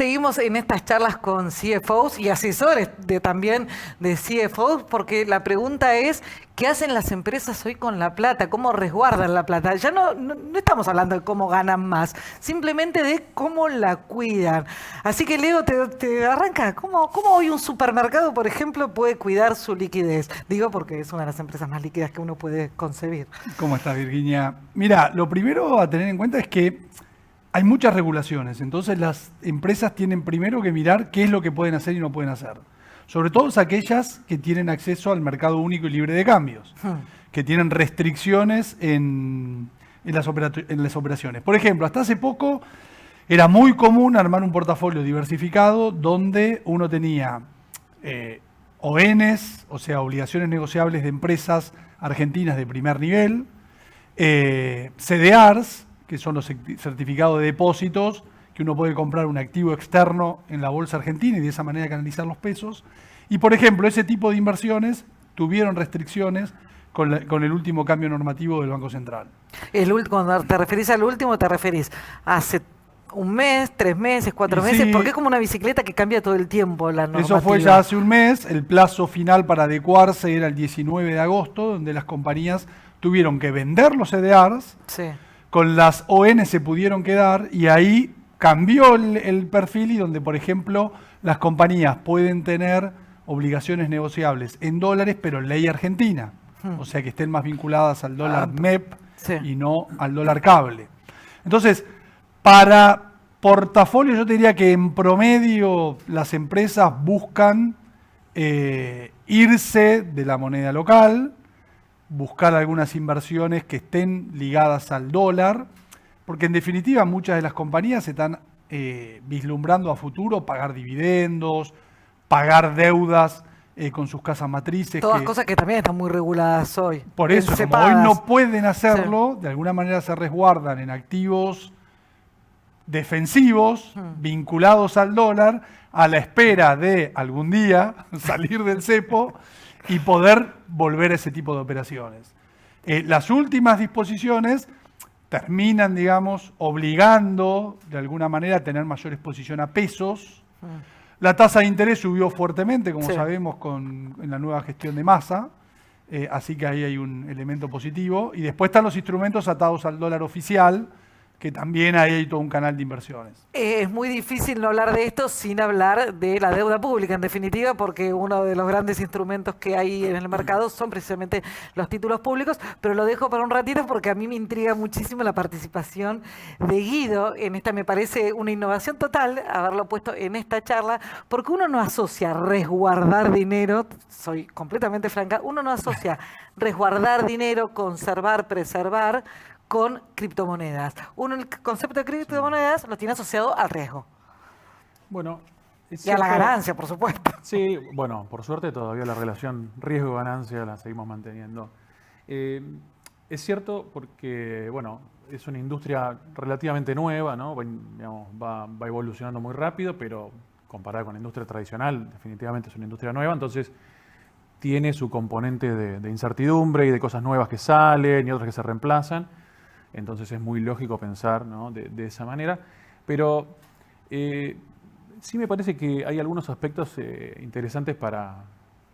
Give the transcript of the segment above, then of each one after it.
seguimos en estas charlas con CFOs y asesores también de CFOs, porque la pregunta es, ¿qué hacen las empresas hoy con la plata? ¿Cómo resguardan la plata? Ya no estamos hablando de cómo ganan más, simplemente de cómo la cuidan. Así que, Leo, te arranca. ¿Cómo hoy un supermercado, por ejemplo, puede cuidar su liquidez? Digo porque es una de las empresas más líquidas que uno puede concebir. ¿Cómo estás, Virginia? Mira, lo primero a tener en cuenta es que hay muchas regulaciones, entonces las empresas tienen primero que mirar qué es lo que pueden hacer y no pueden hacer. Sobre todo aquellas que tienen acceso al mercado único y libre de cambios, que tienen restricciones en las operaciones. Por ejemplo, hasta hace poco era muy común armar un portafolio diversificado donde uno tenía ONs, o sea, obligaciones negociables de empresas argentinas de primer nivel, CDRs, que son los certificados de depósitos, que uno puede comprar un activo externo en la bolsa argentina y de esa manera canalizar los pesos. Y, por ejemplo, ese tipo de inversiones tuvieron restricciones con el último cambio normativo del Banco Central. Cuando te referís al último, te referís hace un mes, 3 meses, 4 meses, porque es como una bicicleta que cambia todo el tiempo la normativa. Eso fue ya hace un mes, el plazo final para adecuarse era el 19 de agosto, donde las compañías tuvieron que vender los CDRs, sí. Con las ON se pudieron quedar y ahí cambió el perfil y donde, por ejemplo, las compañías pueden tener obligaciones negociables en dólares, pero en ley argentina. O sea, que estén más vinculadas al dólar MEP y no al dólar cable. Entonces, para portafolio yo te diría que en promedio las empresas buscan irse de la moneda local, buscar algunas inversiones que estén ligadas al dólar, porque en definitiva muchas de las compañías están vislumbrando a futuro pagar dividendos, pagar deudas con sus casas matrices. Todas cosas que también están muy reguladas hoy. Por eso, como hoy no pueden hacerlo, de alguna manera se resguardan en activos defensivos, vinculados al dólar, a la espera de algún día salir del cepo y poder volver a ese tipo de operaciones. Las últimas disposiciones terminan, digamos, obligando de alguna manera a tener mayor exposición a pesos. La tasa de interés subió fuertemente, como sabemos, en la nueva gestión de Massa, así que ahí hay un elemento positivo. Y después están los instrumentos atados al dólar oficial, que también ahí hay todo un canal de inversiones. Es muy difícil no hablar de esto sin hablar de la deuda pública, en definitiva, porque uno de los grandes instrumentos que hay en el mercado son precisamente los títulos públicos, pero lo dejo para un ratito porque a mí me intriga muchísimo la participación de Guido en esta. Me parece una innovación total haberlo puesto en esta charla, porque uno no asocia resguardar dinero, soy completamente franca, uno no asocia resguardar dinero, conservar, preservar, con criptomonedas. Uno el concepto de criptomonedas lo tiene asociado al riesgo. Bueno, y a la ganancia, por supuesto. Sí, bueno, por suerte todavía la relación riesgo-ganancia la seguimos manteniendo. Es cierto porque, bueno, es una industria relativamente nueva, ¿no? Digamos, va evolucionando muy rápido, pero comparada con la industria tradicional, definitivamente es una industria nueva, entonces tiene su componente de incertidumbre y de cosas nuevas que salen y otras que se reemplazan. Entonces es muy lógico pensar, ¿no?, de esa manera. Pero sí me parece que hay algunos aspectos interesantes para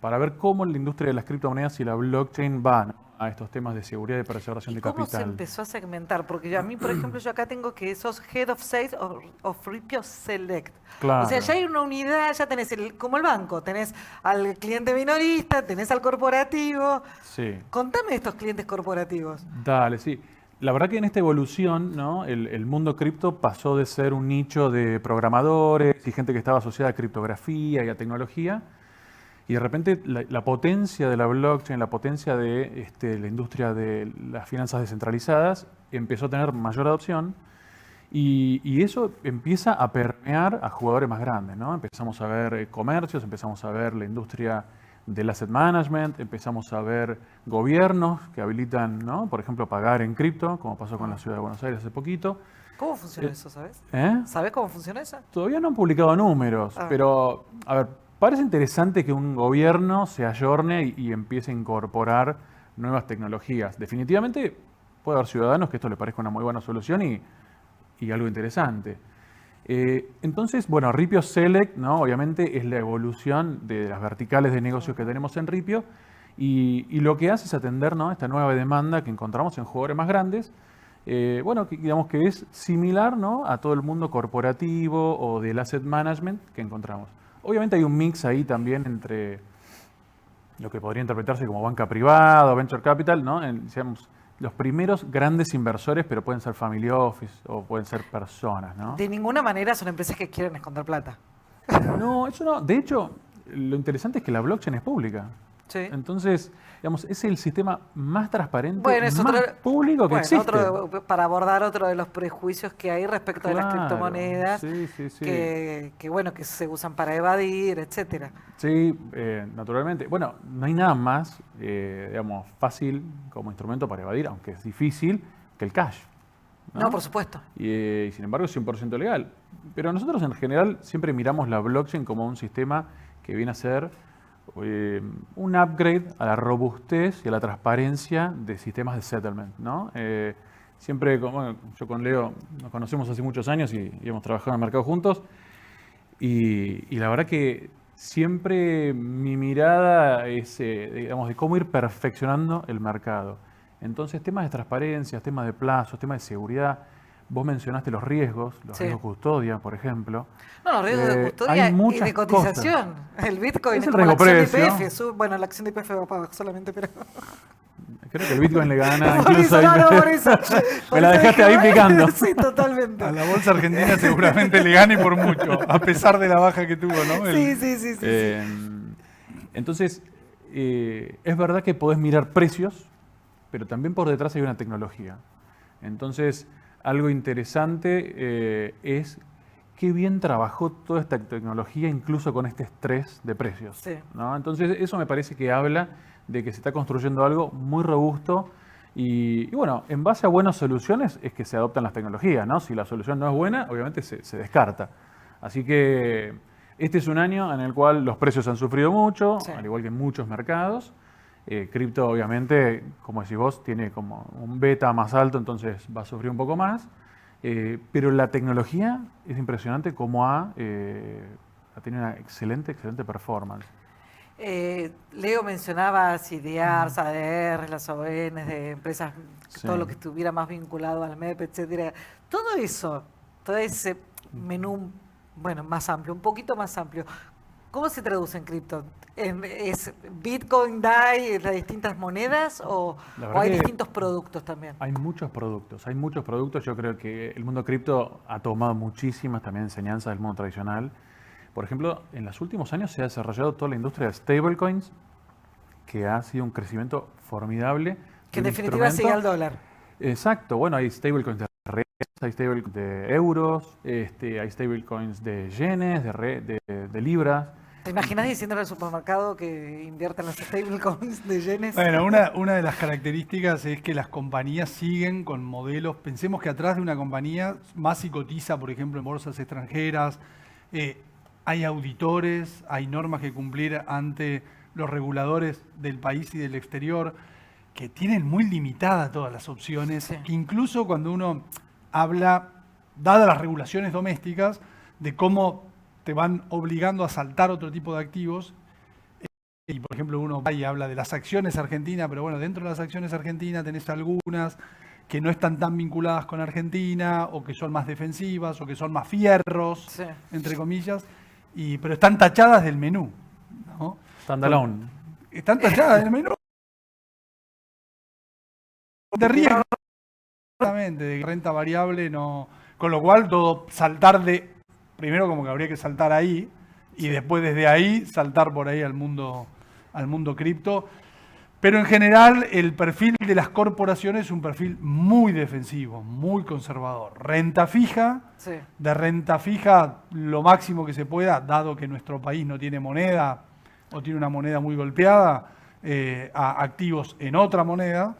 ver cómo la industria de las criptomonedas y la blockchain va, ¿no?, a estos temas de seguridad y preservación de capital. ¿Cómo se empezó a segmentar? Porque a mí, por ejemplo, yo acá tengo que sos Head of Sales of Ripio Select. Claro. O sea, ya hay una unidad, ya tenés, como el banco, tenés al cliente minorista, tenés al corporativo. Sí. Contame de estos clientes corporativos. Dale, sí. La verdad que en esta evolución, ¿no?, el mundo cripto pasó de ser un nicho de programadores y gente que estaba asociada a criptografía y a tecnología, y de repente la potencia de la blockchain, la potencia de la industria de las finanzas descentralizadas empezó a tener mayor adopción, y eso empieza a permear a jugadores más grandes, ¿no? Empezamos a ver comercios, empezamos a ver la industria del asset management, empezamos a ver gobiernos que habilitan, ¿no?, por ejemplo, pagar en cripto, como pasó con la Ciudad de Buenos Aires hace poquito. ¿Cómo funciona eso, sabes? ¿Sabes cómo funciona eso? Todavía no han publicado números, pero, a ver, parece interesante que un gobierno se ayorne y empiece a incorporar nuevas tecnologías. Definitivamente puede haber ciudadanos que esto les parezca una muy buena solución y algo interesante. Entonces, bueno, Ripio Select, ¿no? Obviamente es la evolución de las verticales de negocios que tenemos en Ripio y lo que hace es atender, ¿no?, esta nueva demanda que encontramos en jugadores más grandes. Bueno, digamos que es similar, ¿no?, a todo el mundo corporativo o del asset management que encontramos. Obviamente hay un mix ahí también entre lo que podría interpretarse como banca privada o venture capital, ¿no? Digamos, los primeros grandes inversores, pero pueden ser family office o pueden ser personas, ¿no? De ninguna manera son empresas que quieren esconder plata. No, eso no. De hecho, lo interesante es que la blockchain es pública. Sí. Entonces, digamos, es el sistema más transparente, Bueno, es más otro, público que bueno, existe. para abordar otro de los prejuicios que hay respecto de las Claro, criptomonedas, sí, sí, sí. bueno, que se usan para evadir, etcétera. Sí, naturalmente. Bueno, no hay nada más, digamos, fácil como instrumento para evadir, aunque es difícil, que el cash. No, por supuesto. Y sin embargo es 100% legal. Pero nosotros en general siempre miramos la blockchain como un sistema que viene a ser un upgrade a la robustez y a la transparencia de sistemas de settlement, ¿no? Siempre, bueno, yo con Leo nos conocemos hace muchos años y hemos trabajado en el mercado juntos. Y la verdad que siempre mi mirada es, digamos, de cómo ir perfeccionando el mercado. Entonces, temas de transparencia, temas de plazos, temas de seguridad. Vos mencionaste los riesgos Sí. de custodia, por ejemplo. No, los riesgos de Hay custodia y muchas de cotización. El Bitcoin Es es el como la riesgo acción de precio. IPF. Bueno, la acción de IPF va para abajo solamente, pero... Creo que el Bitcoin le gana Por incluso eso, ahí. no, por eso. Me la dejaste ahí picando. Sí, totalmente. A la bolsa argentina seguramente le gane por mucho, a pesar de la baja que tuvo, ¿no? Sí. Entonces, es verdad que podés mirar precios, pero también por detrás hay una tecnología. Entonces, algo interesante es qué bien trabajó toda esta tecnología, incluso con este estrés de precios, Sí. ¿no? Entonces, eso me parece que habla de que se está construyendo algo muy robusto y bueno, en base a buenas soluciones es que se adoptan las tecnologías, ¿no? Si la solución no es buena, obviamente se descarta. Así que este es un año en el cual los precios han sufrido mucho, Sí. al igual que en muchos mercados. Cripto, obviamente, como decís vos, tiene como un beta más alto, entonces va a sufrir un poco más. Pero la tecnología es impresionante cómo ha tenido una excelente performance. Leo mencionaba CDRs, ADRs, las ONs de empresas, Sí. todo lo que estuviera más vinculado al MEP, etcétera. Todo eso, todo ese menú, bueno, más amplio, un poquito más amplio. ¿Cómo se traduce en cripto? ¿Es Bitcoin, DAI, las distintas monedas o La verdad hay que distintos productos también? Hay muchos productos. Yo creo que el mundo cripto ha tomado muchísimas también enseñanzas del mundo tradicional. Por ejemplo, en los últimos años se ha desarrollado toda la industria de stablecoins, que ha sido un crecimiento formidable. Que en de un definitiva sigue al instrumento. dólar. Exacto. Bueno, hay stablecoins de reales, hay stablecoins de euros, hay stablecoins de yenes, de libras. ¿Te imaginas diciéndole al supermercado que inviertan los stablecoins de yenes? Bueno, una de las características es que las compañías siguen con modelos. Pensemos que atrás de una compañía, más si cotiza, por ejemplo, en bolsas extranjeras, hay auditores, hay normas que cumplir ante los reguladores del país y del exterior, que tienen muy limitadas todas las opciones, Sí. que incluso cuando uno habla, dadas las regulaciones domésticas, de cómo te van obligando a saltar otro tipo de activos. Y por ejemplo uno va y habla de las acciones argentinas, pero bueno, dentro de las acciones argentinas tenés algunas que no están tan vinculadas con Argentina, o que son más defensivas, o que son más fierros, Sí. entre comillas, pero están tachadas del menú, ¿no? Standalone. Están tachadas del menú de riesgo, exactamente, de renta variable, no, con lo cual todo saltar primero como que habría que saltar ahí, y después desde ahí saltar por ahí al mundo cripto. Pero en general el perfil de las corporaciones es un perfil muy defensivo, muy conservador. Renta fija, Sí. de renta fija lo máximo que se pueda, dado que nuestro país no tiene moneda o tiene una moneda muy golpeada, a activos en otra moneda.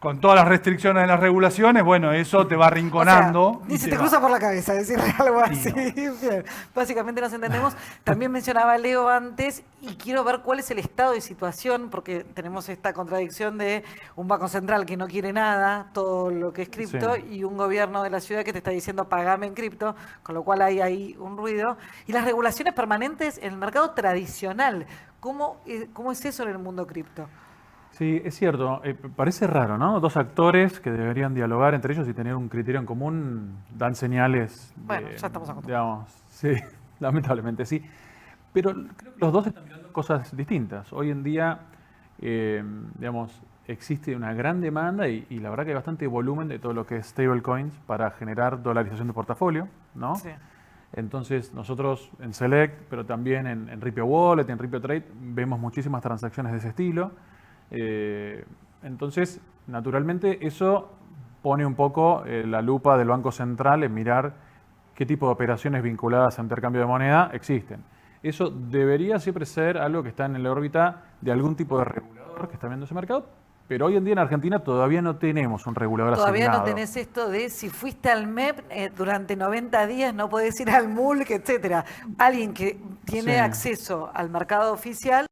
con todas las restricciones de las regulaciones, bueno, eso te va arrinconando. O sea, ni y se te va. cruza por la cabeza decirle algo así. no. Bien. Básicamente nos entendemos. También mencionaba Leo antes, y quiero ver cuál es el estado de situación, porque tenemos esta contradicción de un banco central que no quiere nada, todo lo que es cripto, Sí. y un gobierno de la ciudad que te está diciendo pagame en cripto, con lo cual hay ahí un ruido. Y las regulaciones permanentes en el mercado tradicional. ¿Cómo es eso en el mundo cripto? Sí, es cierto. Parece raro, ¿no? Dos actores que deberían dialogar entre ellos y tener un criterio en común dan señales. Bueno, ya estamos acostumbrados. Digamos, sí, lamentablemente sí. Pero creo que los dos están mirando cosas distintas. Hoy en día, digamos, existe una gran demanda y la verdad que hay bastante volumen de todo lo que es stablecoins para generar dolarización de portafolio, ¿no? Sí. Entonces, nosotros en Select, pero también en Ripio Wallet, en Ripio Trade, vemos muchísimas transacciones de ese estilo. Entonces, naturalmente, eso pone un poco la lupa del Banco Central en mirar qué tipo de operaciones vinculadas a intercambio de moneda existen. Eso debería siempre ser algo que está en la órbita de algún tipo de regulador que está viendo ese mercado, pero hoy en día en Argentina todavía no tenemos un regulador Todavía asignado. no tenés esto de si fuiste al MEP durante 90 días no podés ir al MULC, etcétera. Alguien que tiene Sí. acceso al mercado oficial.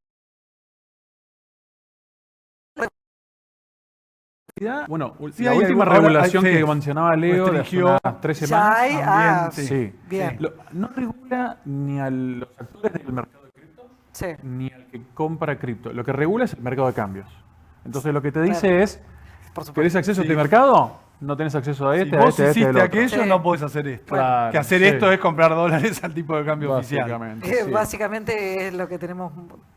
Bueno, Sí, la hay última algo- ahora regulación hay- sí. que mencionaba Leo de hace Restringió. unas 3 Ya semanas. hay, también, sí. Sí. Bien. No regula ni a los actores del mercado de cripto Sí. ni al que compra cripto. Lo que regula es el mercado de cambios. Entonces lo que te dice Claro. es, Por supuesto. ¿querés acceso a Sí. este mercado? No tenés acceso a Si este, a vos este, a este, hiciste al otro. aquello, Sí. no podés hacer esto. Claro, que hacer sí. esto es comprar dólares al tipo de cambio oficial. Básicamente, sí. Básicamente es lo que tenemos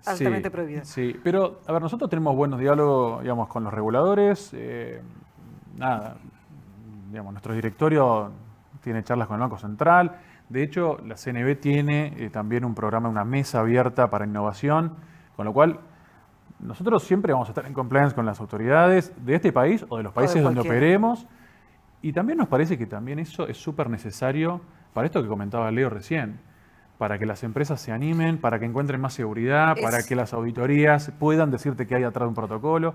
altamente Sí, prohibido. Sí, pero a ver, nosotros tenemos buenos diálogos, digamos, con los reguladores. Nada, digamos, nuestro directorio tiene charlas con el Banco Central. De hecho, la CNB tiene también un programa, una mesa abierta para innovación, con lo cual nosotros siempre vamos a estar en compliance con las autoridades de este país o de los países donde cualquiera. operemos. Y también nos parece que también eso es súper necesario para esto que comentaba Leo recién, para que las empresas se animen, para que encuentren más seguridad, para que las auditorías puedan decirte que hay atrás de un protocolo.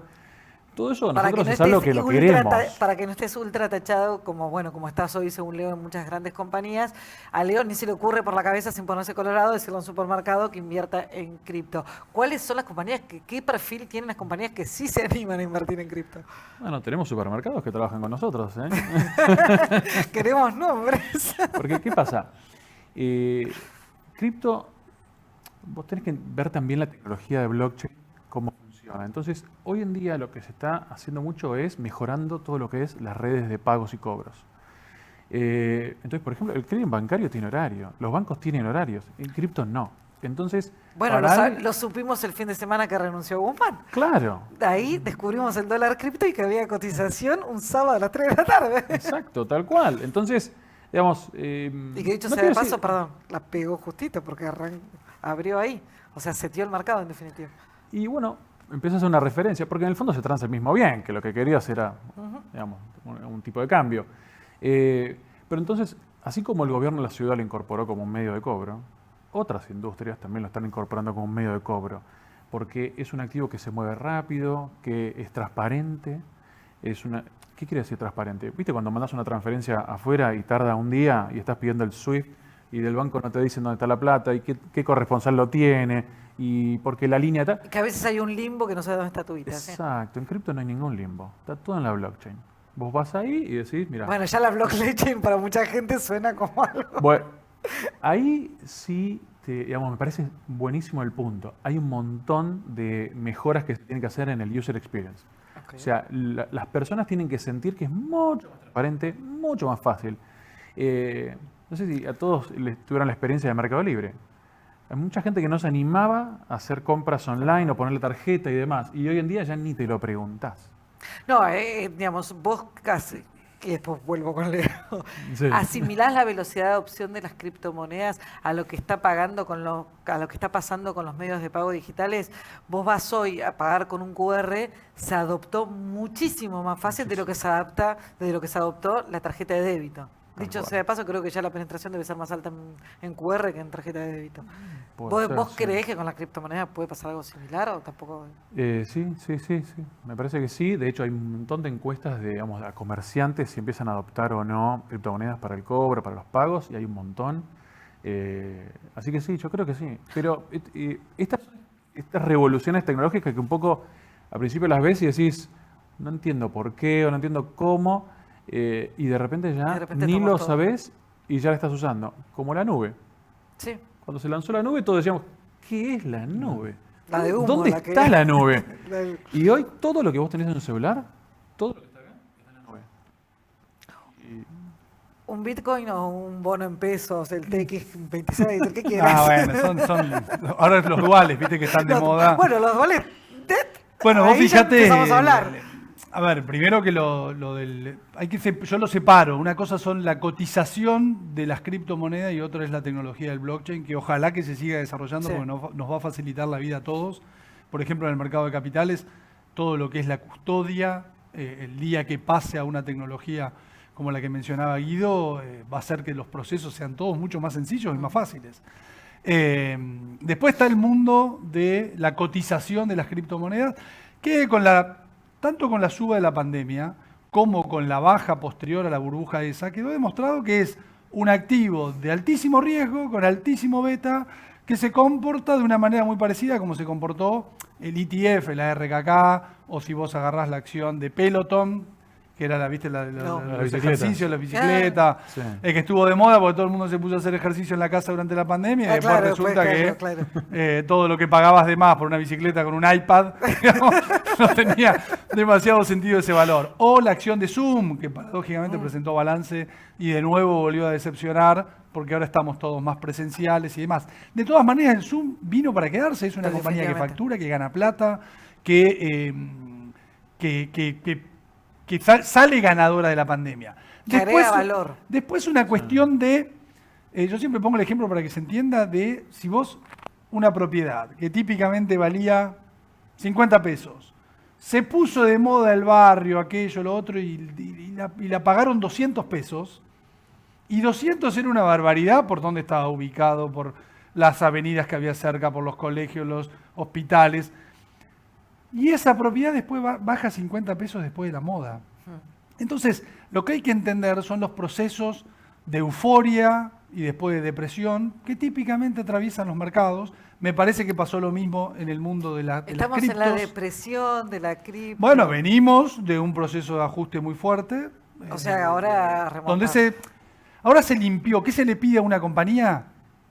Todo eso nosotros es algo que lo queremos. Para que no estés ultra tachado como estás hoy según Leo en muchas grandes compañías. A Leo ni se le ocurre por la cabeza sin ponerse colorado decirle a un supermercado que invierta en cripto. ¿Cuáles son las compañías, qué perfil tienen las compañías que sí se animan a invertir en cripto? Bueno, tenemos supermercados que trabajan con nosotros, ¿eh? Queremos nombres. Porque, ¿qué pasa? Cripto, vos tenés que ver también la tecnología de blockchain, cómo funciona. Entonces, hoy en día lo que se está haciendo mucho es mejorando todo lo que es las redes de pagos y cobros. Entonces, por ejemplo, el clearing bancario tiene horario, los bancos tienen horarios, el cripto no. Entonces, Bueno, para lo supimos el fin de semana que renunció Guzmán. claro, Ahí descubrimos el dólar cripto y que había cotización un sábado a las 3 de la tarde. exacto, tal cual. Entonces, digamos... Y que dicho no sea de quiero paso, decir- perdón, la pegó justito porque abrió ahí. O sea, seteó el mercado en definitiva. Y bueno, empieza a hacer una referencia, porque en el fondo se transa el mismo bien, que lo que querías era, digamos, un tipo de cambio. Pero entonces, así como el gobierno de la ciudad lo incorporó como un medio de cobro, otras industrias también lo están incorporando como un medio de cobro, porque es un activo que se mueve rápido, que es transparente. ¿Qué quiere decir transparente? ¿Viste cuando mandas una transferencia afuera y tarda un día y estás pidiendo el SWIFT y del banco no te dicen dónde está la plata y qué corresponsal lo tiene y porque la línea está... Que a veces hay un limbo que no sabe dónde está tu guita. ¿sí? Exacto, en cripto no hay ningún limbo, está todo en la blockchain. Vos vas ahí y decís, mira, Bueno, ya la blockchain para mucha gente suena como algo. bueno, ahí sí, digamos, me parece buenísimo el punto. Hay un montón de mejoras que se tienen que hacer en el user experience. Ok. O sea, las personas tienen que sentir que es mucho más transparente, mucho más fácil. No sé si a todos les tuvieron la experiencia de Mercado Libre. Hay mucha gente que no se animaba a hacer compras online o ponerle tarjeta y demás. Y hoy en día ya ni te lo preguntás. No, digamos, vos casi, y después vuelvo con Leo, Sí. asimilás la velocidad de adopción de las criptomonedas a lo que está pagando a lo que está pasando con los medios de pago digitales. Vos vas hoy a pagar con un QR, se adoptó muchísimo más fácil de lo que se adoptó la tarjeta de débito. Dicho cual. sea de paso, creo que ya la penetración debe ser más alta en QR que en tarjeta de débito. Puede ser, ¿Vos sí. creés que con las criptomonedas puede pasar algo similar o tampoco? Sí. Me parece que sí. De hecho, hay un montón de encuestas de, digamos, a comerciantes si empiezan a adoptar o no criptomonedas para el cobro, para los pagos, y hay un montón. Así que sí, yo creo que sí. Pero estas revoluciones tecnológicas que un poco al principio las ves y decís, no entiendo por qué o no entiendo cómo, y de repente ya De repente ni estamos lo todos. sabés y ya la estás usando. Como la nube. Sí. Cuando se lanzó la nube, todos decíamos, ¿qué es la nube? La de humo, ¿Dónde la que- está la nube? La del- Y hoy todo lo que vos tenés en un celular, todo lo que está acá, está en la nube. ¿Un Bitcoin o un bono en pesos, el TX26, el que quieras? Ah, bueno, son ahora los duales, viste que están de moda. Bueno, los duales. Bueno, vos ahí ya fíjate. empezamos a hablar. A ver, primero que lo del. Yo lo separo. Una cosa son la cotización de las criptomonedas y otra es la tecnología del blockchain, que ojalá que se siga desarrollando Sí. porque nos va a facilitar la vida a todos. Por ejemplo, en el mercado de capitales, todo lo que es la custodia, el día que pase a una tecnología como la que mencionaba Guido, va a hacer que los procesos sean todos mucho más sencillos y más fáciles. Después está el mundo de la cotización de las criptomonedas, que tanto con la suba de la pandemia como con la baja posterior a la burbuja esa, quedó demostrado que es un activo de altísimo riesgo, con altísimo beta, que se comporta de una manera muy parecida a como se comportó el ETF, la RKK, o si vos agarrás la acción de Peloton, que era No. La los bicicleta. ejercicios, la bicicleta, Sí. que estuvo de moda porque todo el mundo se puso a hacer ejercicio en la casa durante la pandemia y Ah, después claro, resulta después, que claro. todo lo que pagabas de más por una bicicleta con un iPad digamos, no tenía demasiado sentido ese valor. O la acción de Zoom, que paradójicamente presentó balance y de nuevo volvió a decepcionar porque ahora estamos todos más presenciales y demás. De todas maneras, el Zoom vino para quedarse, es una Pero compañía que definitivamente. factura, que gana plata, que sale ganadora de la pandemia. Que agrega valor. Después una cuestión de, yo siempre pongo el ejemplo para que se entienda, de si vos una propiedad que típicamente valía 50 pesos, se puso de moda el barrio, aquello, lo otro, y la pagaron 200 pesos, y 200 era una barbaridad por dónde estaba ubicado, por las avenidas que había cerca, por los colegios, los hospitales. Y esa propiedad después baja 50 pesos después de la moda. Entonces, lo que hay que entender son los procesos de euforia y después de depresión que típicamente atraviesan los mercados. Me parece que pasó lo mismo en el mundo de las Estamos criptos. en la depresión de la cripto. Bueno, venimos de un proceso de ajuste muy fuerte. O sea, ahora donde remontar. ahora se limpió. ¿Qué se le pide a una compañía?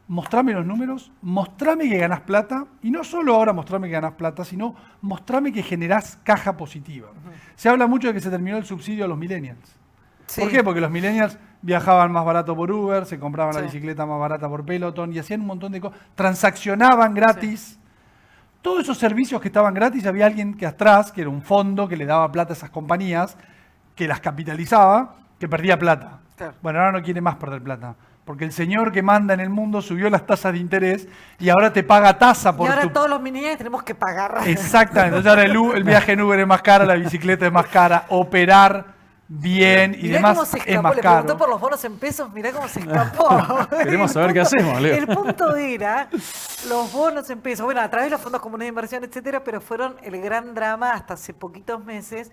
Mostrame los números, mostrame que ganás plata, y no solo ahora mostrame que ganás plata, sino mostrame que generás caja positiva. Se habla mucho de que se terminó el subsidio a los millennials. Sí. ¿Por qué? Porque los millennials viajaban más barato por Uber, se compraban la Sí. bicicleta más barata por Peloton y hacían un montón de cosas, transaccionaban gratis. Todos esos servicios que estaban gratis, había alguien que atrás, que era un fondo que le daba plata a esas compañías, que las capitalizaba, que perdía plata. Claro. Bueno, ahora no quiere más perder plata. Porque el señor que manda en el mundo subió las tasas de interés y ahora te paga tasa Y por ahora tu... todos los millennials tenemos que pagar. Exactamente. Entonces ahora el viaje en Uber es más caro, la bicicleta es más cara, operar bien y Mirá demás cómo se es escapó, más le preguntó caro. por los bonos en pesos, mirá cómo se escapó. Queremos saber qué hacemos, Leo. El punto era los bonos en pesos, bueno, a través de los fondos comunes de inversión, etcétera, pero fueron el gran drama hasta hace poquitos meses.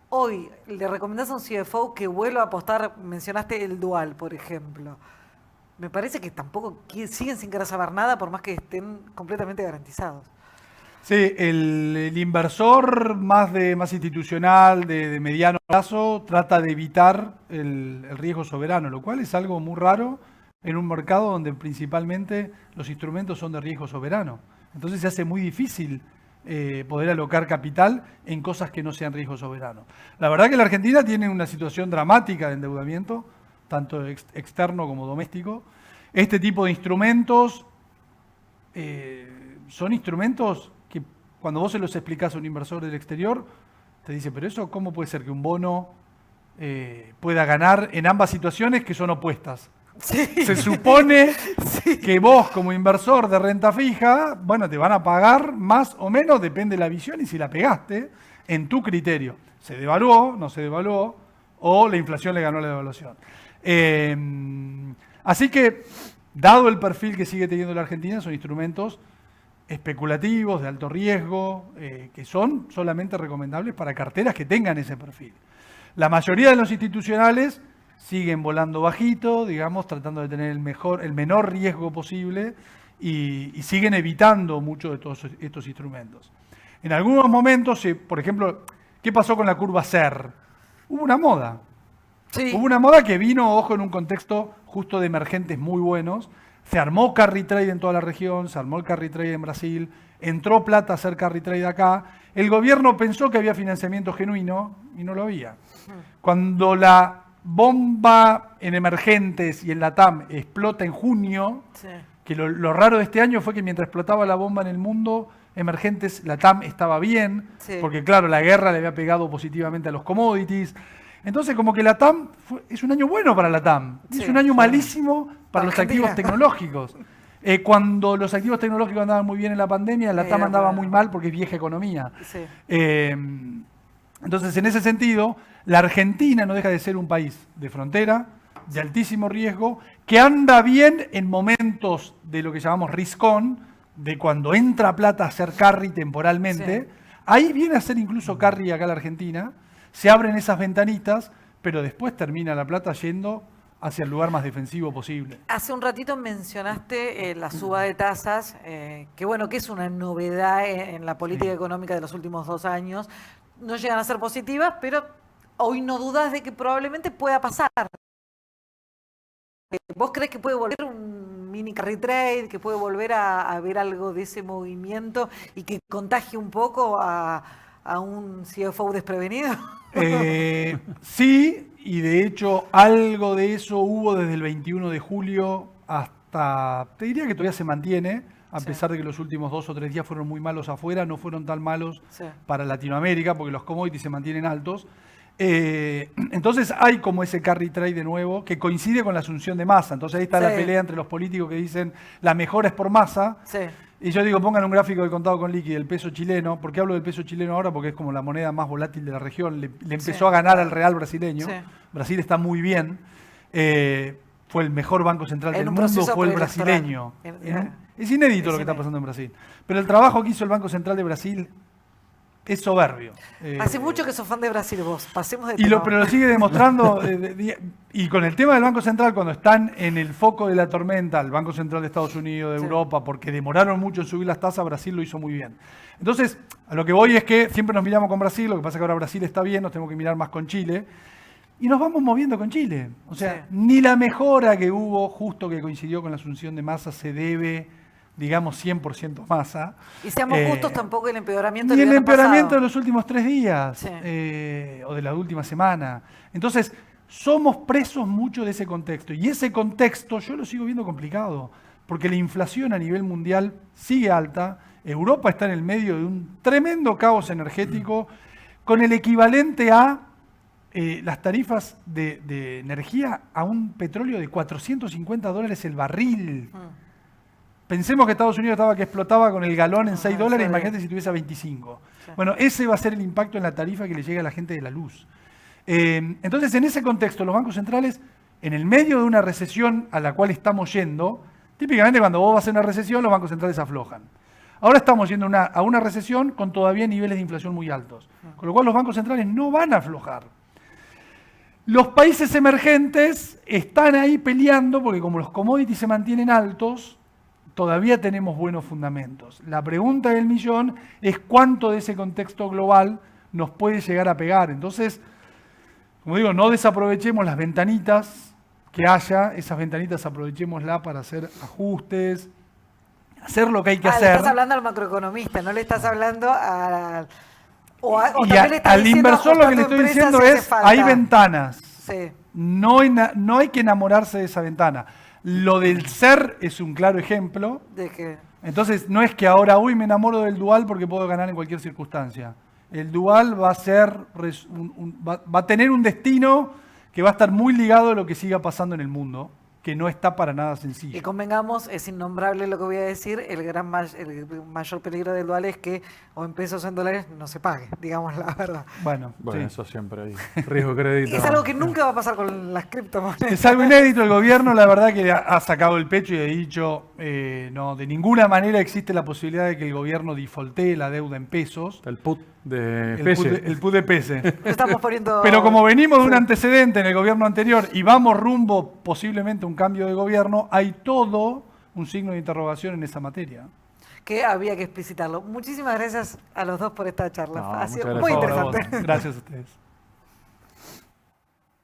Hoy, le recomendás a un CFO que vuelva a apostar, mencionaste el dual, por ejemplo. Me parece que tampoco siguen sin querer saber nada, por más que estén completamente garantizados. Sí, el inversor más institucional, de mediano plazo, trata de evitar el riesgo soberano, lo cual es algo muy raro en un mercado donde principalmente los instrumentos son de riesgo soberano. Entonces se hace muy difícil poder alocar capital en cosas que no sean riesgo soberano. La verdad que la Argentina tiene una situación dramática de endeudamiento, tanto externo como doméstico. Este tipo de instrumentos son instrumentos que cuando vos se los explicás a un inversor del exterior, te dice, pero eso, ¿cómo puede ser que un bono pueda ganar en ambas situaciones que son opuestas? Sí. Se supone que vos como inversor de renta fija, bueno, te van a pagar más o menos, depende de la visión y si la pegaste, en tu criterio. Se devaluó, no se devaluó, o la inflación le ganó la devaluación. Así que, dado el perfil que sigue teniendo la Argentina, son instrumentos especulativos, de alto riesgo, que son solamente recomendables para carteras que tengan ese perfil. La mayoría de los institucionales siguen volando bajito, digamos, tratando de tener el menor riesgo posible y siguen evitando mucho de todos estos instrumentos. En algunos momentos, por ejemplo, ¿qué pasó con la curva SER? Hubo una moda. Sí. Hubo una moda que vino, ojo, en un contexto justo de emergentes muy buenos. Se armó carry trade en toda la región, se armó el carry trade en Brasil, entró plata a hacer carry trade acá. El gobierno pensó que había financiamiento genuino y no lo había. Cuando la bomba en emergentes y en la TAM explota en junio, Sí. que lo raro de este año fue que mientras explotaba la bomba en el mundo, emergentes, la TAM estaba bien, Sí. porque claro, la guerra le había pegado positivamente a los commodities. Entonces, como que la TAM es un año bueno para la TAM, Sí, es un año sí. malísimo para Para los Argentina. activos tecnológicos. Cuando los activos tecnológicos andaban muy bien en la pandemia, la TAM andaba bueno. muy mal porque es vieja economía. Sí. Entonces, en ese sentido, la Argentina no deja de ser un país de frontera, de altísimo riesgo, que anda bien en momentos de lo que llamamos risk-on, de cuando entra plata a hacer carry temporalmente. Sí. Ahí viene a ser incluso carry acá en la Argentina, se abren esas ventanitas, pero después termina la plata yendo hacia el lugar más defensivo posible. Hace un ratito mencionaste la suba de tasas, que bueno, que es una novedad en la política económica de los últimos 2 años. No llegan a ser positivas, pero hoy no dudas de que probablemente pueda pasar. ¿Vos crees que puede volver un mini carry trade, que puede volver a ver algo de ese movimiento y que contagie un poco a un CFO desprevenido? Sí, y de hecho algo de eso hubo desde el 21 de julio hasta, te diría que todavía se mantiene, a Sí. pesar de que los últimos 2 o 3 días fueron muy malos afuera, no fueron tan malos Sí. para Latinoamérica, porque los commodities se mantienen altos. Entonces hay como ese carry trade de nuevo, que coincide con la asunción de Massa. Entonces ahí está la Sí. pelea entre los políticos que dicen la mejora es por Massa. Sí. Y yo digo, pongan un gráfico del contado con liqui del peso chileno. ¿Por qué hablo del peso chileno ahora? Porque es como la moneda más volátil de la región. Le empezó Sí. a ganar al real brasileño. Sí. Brasil está muy bien. Fue el mejor banco central En del un mundo, proceso fue el preelectoral. brasileño. En- Es inédito es lo que está inédito. pasando en Brasil. Pero el trabajo que hizo el Banco Central de Brasil es soberbio. Hace mucho que sos fan de Brasil vos. Pasemos de Pero lo sigue demostrando, y con el tema del Banco Central, cuando están en el foco de la tormenta, el Banco Central de Estados Unidos, de Sí. Europa, porque demoraron mucho en subir las tasas, Brasil lo hizo muy bien. Entonces, a lo que voy es que siempre nos miramos con Brasil, lo que pasa es que ahora Brasil está bien, nos tenemos que mirar más con Chile, y nos vamos moviendo con Chile. O sea, Sí. ni la mejora que hubo, justo que coincidió con la asunción de Massa, se debe, digamos, 100% Massa. Y seamos justos, tampoco el empeoramiento Ni del el año empeoramiento de pasado. los últimos 3 días, Sí. o de la última semana. Entonces, somos presos mucho de ese contexto. Y ese contexto yo lo sigo viendo complicado, porque la inflación a nivel mundial sigue alta. Europa está en el medio de un tremendo caos energético, con el equivalente a las tarifas de energía a un petróleo de $450 el barril. Pensemos que Estados Unidos estaba que explotaba con el galón en $6, está bien. imagínate si tuviese a 25. Sí. Bueno, ese va a ser el impacto en la tarifa que le llega a la gente de la luz. Entonces, en ese contexto, los bancos centrales, en el medio de una recesión a la cual estamos yendo, típicamente cuando vos vas a una recesión, los bancos centrales aflojan. Ahora estamos yendo a una recesión con todavía niveles de inflación muy altos, con lo cual los bancos centrales no van a aflojar. Los países emergentes están ahí peleando porque como los commodities se mantienen altos, todavía tenemos buenos fundamentos. La pregunta del millón es cuánto de ese contexto global nos puede llegar a pegar. Entonces, como digo, no desaprovechemos las ventanitas que haya, esas ventanitas aprovechémoslas para hacer ajustes, hacer lo que hay que Le hacer. estás hablando al macroeconomista, no le estás hablando al... O Y también le estás al diciendo, inversor lo que le ajusta tu estoy empresa diciendo si hace es, falta. hay ventanas. Sí. No hay que enamorarse de esa ventana. Lo del ser es un claro ejemplo. De que... Entonces, no es que ahora, uy, me enamoro del dual porque puedo ganar en cualquier circunstancia. El dual va a ser, va a tener un destino que va a estar muy ligado a lo que siga pasando en el mundo. que no está para nada Y sencillo. convengamos, es innombrable lo que voy a decir, el mayor peligro del dual es que o en pesos o en dólares no se pague, digamos la verdad. Bueno, Bueno, sí. eso siempre hay. Riesgo crédito. Es algo que nunca va a pasar con las criptomonedas. Es algo inédito. El gobierno, la verdad, que ha sacado el pecho y ha dicho, no, de ninguna manera existe la posibilidad de que el gobierno defaultee la deuda en pesos. El put de El Pese. PUT de Pese. Estamos poniendo... Pero como venimos de un Sí. antecedente en el gobierno anterior y vamos rumbo posiblemente a un cambio de gobierno, hay todo un signo de interrogación en esa materia. Que había que explicitarlo. Muchísimas gracias a los dos por esta charla. No, Ha sido muchas muy gracias. Por favor, a vos. interesante. Gracias a ustedes.